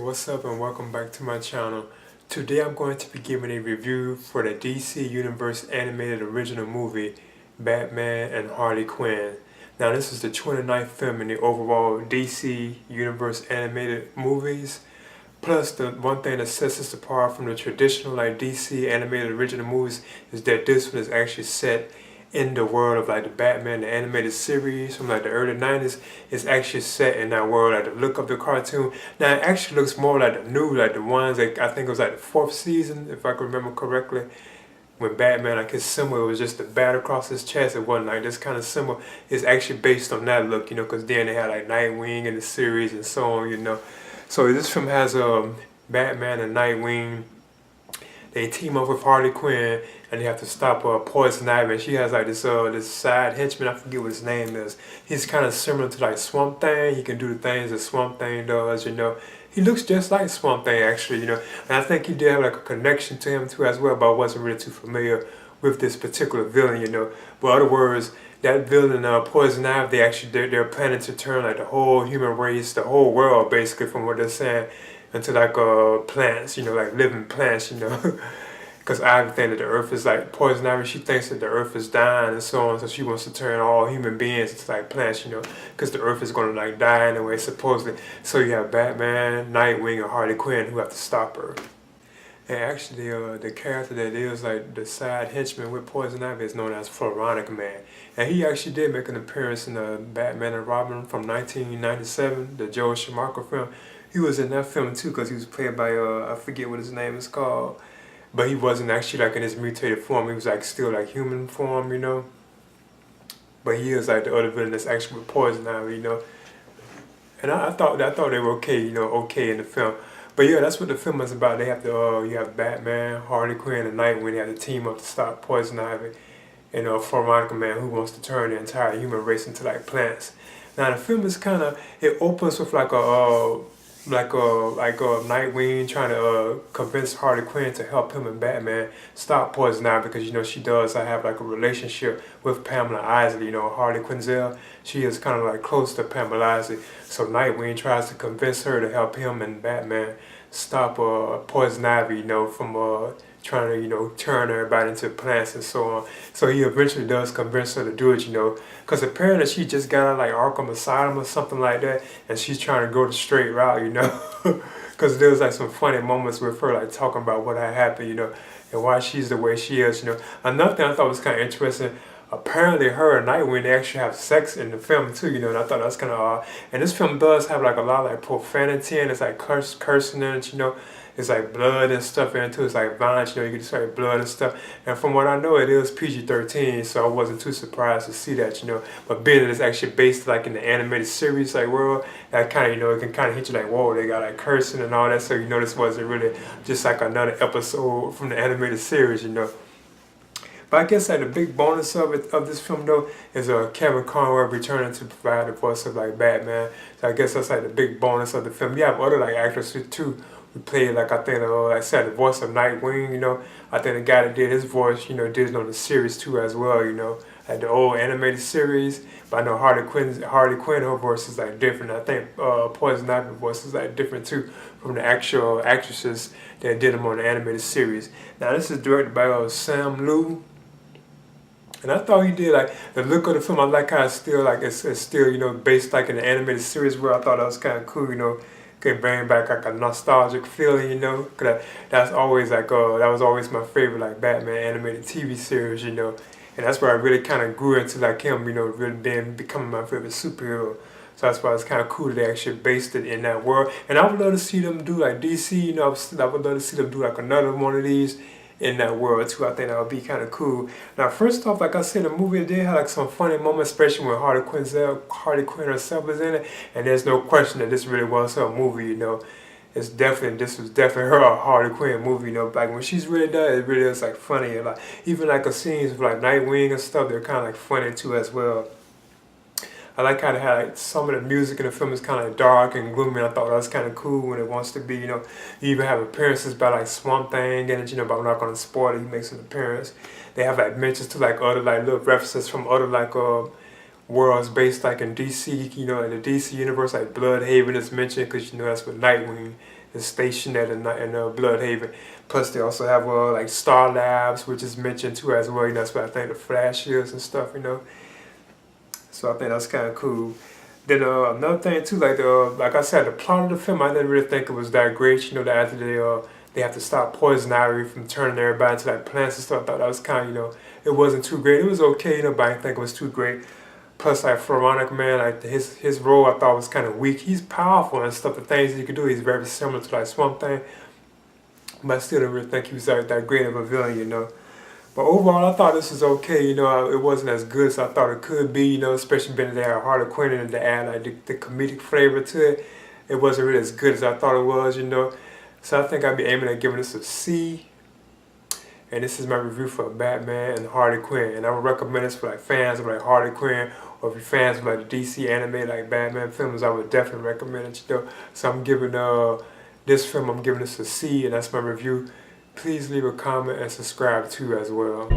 what's up and welcome back to my channel. Today I'm going to be giving a review for the DC Universe animated original movie Batman and Harley Quinn. Now this is the 29th film in the overall DC Universe animated movies. Plus the one thing that sets this apart from the traditional DC animated original movies is that this one is actually set in the world of the Batman the animated series from the early 90s. It's actually set in that world, the look of the cartoon. Now it actually looks more like the new, the ones that I think it was the fourth season, if I can remember correctly, when Batman, his symbol was just the bat across his chest. It wasn't this kind of symbol. It's actually based on that look, because then they had Nightwing in the series and so on, So this film has Batman and Nightwing. They team up with Harley Quinn and they have to stop Poison Ivy. She has this side henchman, I forget what his name is. He's kind of similar to Swamp Thing. He can do the things that Swamp Thing does, He looks just like Swamp Thing actually, And I think he did have a connection to him too as well, but I wasn't really too familiar with this particular villain, But in other words, that villain, Poison Ivy, they're planning to turn the whole human race, the whole world basically, from what they're saying, into plants, living plants, Because Ivy thinks that the earth is Poison Ivy, she thinks that the earth is dying and so on, so she wants to turn all human beings into plants, because the earth is going to die anyway, supposedly. So you have Batman, Nightwing, and Harley Quinn who have to stop her. And actually, the character that is the side henchman with Poison Ivy is known as Floronic Man. And he actually did make an appearance in Batman and Robin from 1997, the Joel Schumacher film. He was in that film too because he was played by, I forget what his name is called. But he wasn't actually in his mutated form. He was still human form, But he is the other villain that's actually with Poison Ivy, And I thought they were okay, okay in the film. But yeah, that's what the film is about. They have to, you have Batman, Harley Quinn, and Nightwing. They have to team up to stop Poison Ivy and Floronic Man, who wants to turn the entire human race into plants. Now the film is it opens with Nightwing trying to convince Harley Quinn to help him and Batman stop Poison Ivy because she does have a relationship with Pamela Isley. Harley Quinzel, she is close to Pamela Isley. So Nightwing tries to convince her to help him and Batman stop Poison Ivy, from trying to turn everybody into plants and so on. So he eventually does convince her to do it, because apparently she just got out Arkham Asylum or something like that, and she's trying to go the straight route, because there's some funny moments with her talking about what had happened, and why she's the way she is, Another thing I thought was kind of interesting. Apparently her and Nightwing, they actually have sex in the film too, and I thought that was kind of odd. And this film does have a lot of profanity, and it's cursing in it, It's blood and stuff in it too. It's violence, you get to blood and stuff. And from what I know, it is PG-13, so I wasn't too surprised to see that, But being that it's actually based in the animated series world, that kind of, it can hit you whoa, they got cursing and all that. So this wasn't really just another episode from the animated series, But I guess the big bonus of this film though is Kevin Conroy returning to provide the voice of Batman. So I guess that's the big bonus of the film. You have other actresses too who played I think I said the voice of Nightwing. I think the guy that did his voice did it on the series too as well. The old animated series. But I know Harley Quinn, her voice is different. I think Poison Ivy voice is different too from the actual actresses that did them on the animated series. Now this is directed by Sam Liu. And I thought he did the look of the film. I like how it's still it's still based in the animated series where I thought that was kind of cool. Could bring back a nostalgic feeling. Cause that's always that was always my favorite Batman animated TV series. And that's where I really kind of grew into him. Really becoming my favorite superhero. So that's why it's kind of cool that they actually based it in that world. And I would love to see them do DC. I would love to see them do another one of these in that world too. I think that would be kind of cool. Now first off, I said, the movie did have some funny moments, especially when Harley Quinn herself was in it, and there's no question that this really was her movie, this was definitely her Harley Quinn movie, when she's really done, it really is funny, and even the scenes with Nightwing and stuff, they're kind of funny too as well. I like how they had some of the music in the film is kind of dark and gloomy. I thought that was kind of cool when it wants to be, You even have appearances by Swamp Thing in it, but I'm not going to spoil it. He makes an appearance. They have mentions to other little references from other worlds based in DC, in the DC universe, Bloodhaven is mentioned because that's what Nightwing is stationed at in Bloodhaven. Plus they also have like Star Labs, which is mentioned too as well. You know, that's what I think the Flash is and stuff. You know, so I think that's kind of cool. Then another thing too, like I said, the plot of the film, I didn't really think it was that great. You know, that after they have to stop poison ivy from turning everybody into like plants and stuff. I thought that was kind of, you know, it wasn't too great. It was okay, you know, but I didn't think it was too great. Plus, like Floronic, man, like his role I thought was kind of weak. He's powerful and stuff. The things he could do, he's very similar to like Swamp Thing. But I still didn't really think he was like that great of a villain, you know. But overall, I thought this was okay. You know, it wasn't as good as I thought it could be. You know, especially being they had Harley Quinn and to add like the comedic flavor to it. It wasn't really as good as I thought it was. You know, so I think I'd be aiming at giving this a C. And this is my review for Batman and Harley Quinn. And I would recommend this for like fans of like Harley Quinn, or if you're fans of like the DC anime like Batman films, I would definitely recommend it. You know, so I'm giving this film, I'm giving this a C, and that's my review. Please leave a comment and subscribe too as well.